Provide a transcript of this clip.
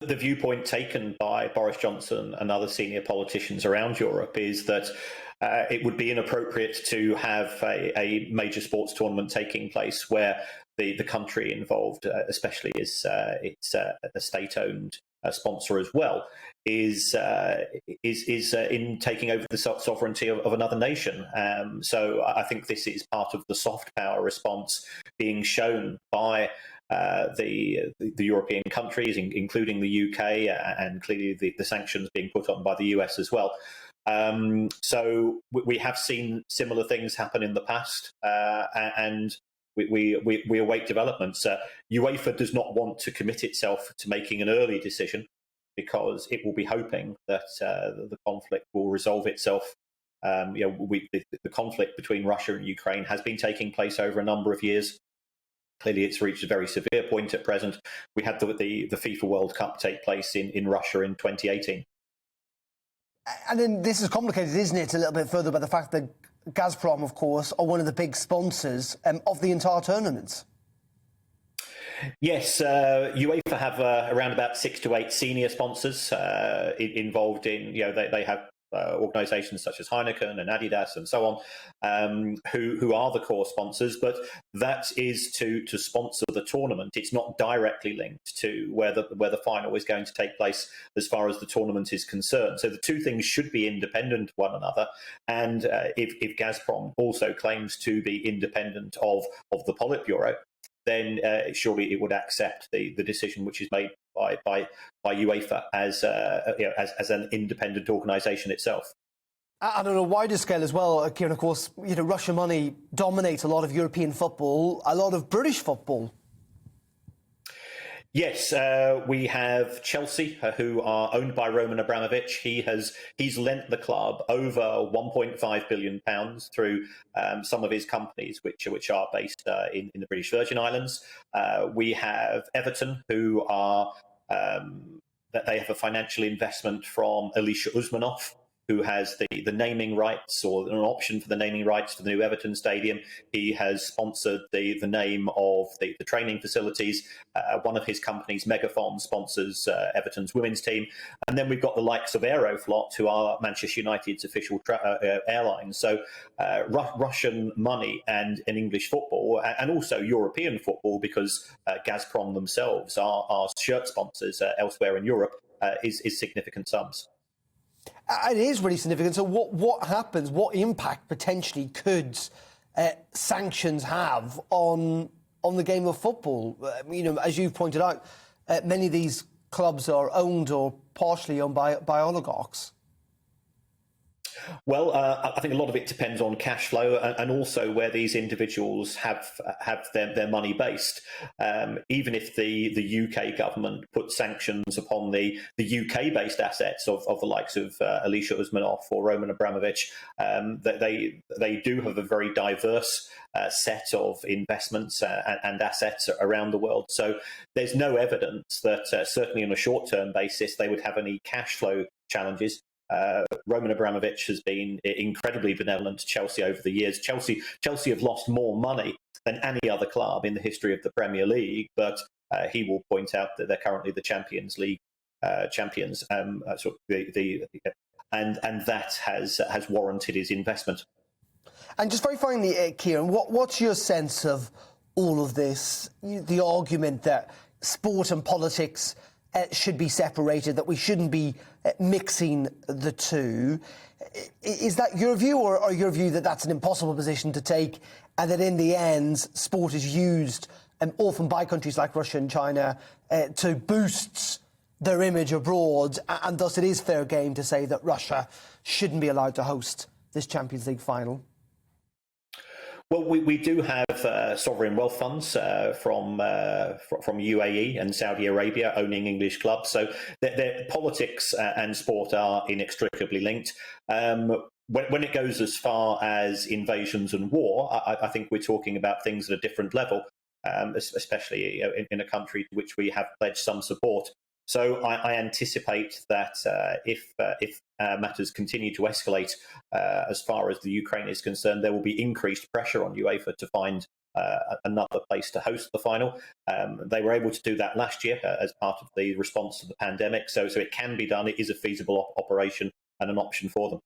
the viewpoint taken by Boris Johnson and other senior politicians around Europe is that it would be inappropriate to have a major sports tournament taking place where the country involved, especially is it's a state-owned sponsor as well, is in taking over the sovereignty of another nation. So I think this is part of the soft power response being shown by the European countries, including the UK, and clearly the sanctions being put on by the US as well. So we have seen similar things happen in the past, and we await developments. UEFA does not want to commit itself to making an early decision because it will be hoping that the conflict will resolve itself. The conflict between Russia and Ukraine has been taking place over a number of years. Clearly, it's reached a very severe point at present. We had the FIFA World Cup take place in Russia in 2018. And then this is complicated, isn't it, a little bit further by the fact that Gazprom, of course, are one of the big sponsors of the entire tournament. Yes, UEFA have around about 6 to 8 senior sponsors involved in, they have organisations such as Heineken and Adidas and so on, who are the core sponsors, but that is to sponsor the tournament. It's not directly linked to where the final is going to take place as far as the tournament is concerned. So the two things should be independent of one another. And if Gazprom also claims to be independent of the Politburo, then surely it would accept the decision which is made by UEFA as an independent organisation itself. And on a wider scale as well, Kieran, of course, Russian money dominates a lot of European football, a lot of British football. Yes, we have Chelsea, who are owned by Roman Abramovich. He's lent the club over £1.5 billion through some of his companies, which are based in the British Virgin Islands. We have Everton, who are that they have a financial investment from Alisher Usmanov, who has the naming rights, or an option for the naming rights for the new Everton Stadium. He has sponsored the name of the training facilities. One of his companies, Megaphon, sponsors Everton's women's team. And then we've got the likes of Aeroflot, who are Manchester United's official airline. So Russian money and English football, and also European football, because Gazprom themselves are shirt sponsors elsewhere in Europe, is significant sums. It is really significant. So what happens, what impact potentially could sanctions have on the game of football? As you've pointed out, many of these clubs are owned or partially owned by oligarchs. Well, I think a lot of it depends on cash flow and also where these individuals have their money based. Even if the UK government puts sanctions upon the UK-based assets of the likes of Alisher Usmanov or Roman Abramovich, they do have a very diverse set of investments and assets around the world. So there's no evidence that, certainly on a short-term basis, they would have any cash flow challenges. Roman Abramovich has been incredibly benevolent to Chelsea over the years. Chelsea have lost more money than any other club in the history of the Premier League, but he will point out that they're currently the Champions League champions, and that has warranted his investment. And just very finally, Kieran, what's your sense of all of this? The argument that sport and politics should be separated, that we shouldn't be mixing the two. Is that your view, or your view that that's an impossible position to take, and that in the end, sport is used often by countries like Russia and China to boost their image abroad, and thus it is fair game to say that Russia shouldn't be allowed to host this Champions League final? Well, we do have sovereign wealth funds from UAE and Saudi Arabia owning English clubs. So their politics and sport are inextricably linked. When it goes as far as invasions and war, I think we're talking about things at a different level, especially in a country to which we have pledged some support. So I anticipate that if matters continue to escalate as far as the Ukraine is concerned, there will be increased pressure on UEFA to find another place to host the final. They were able to do that last year as part of the response to the pandemic. So it can be done. It is a feasible operation and an option for them.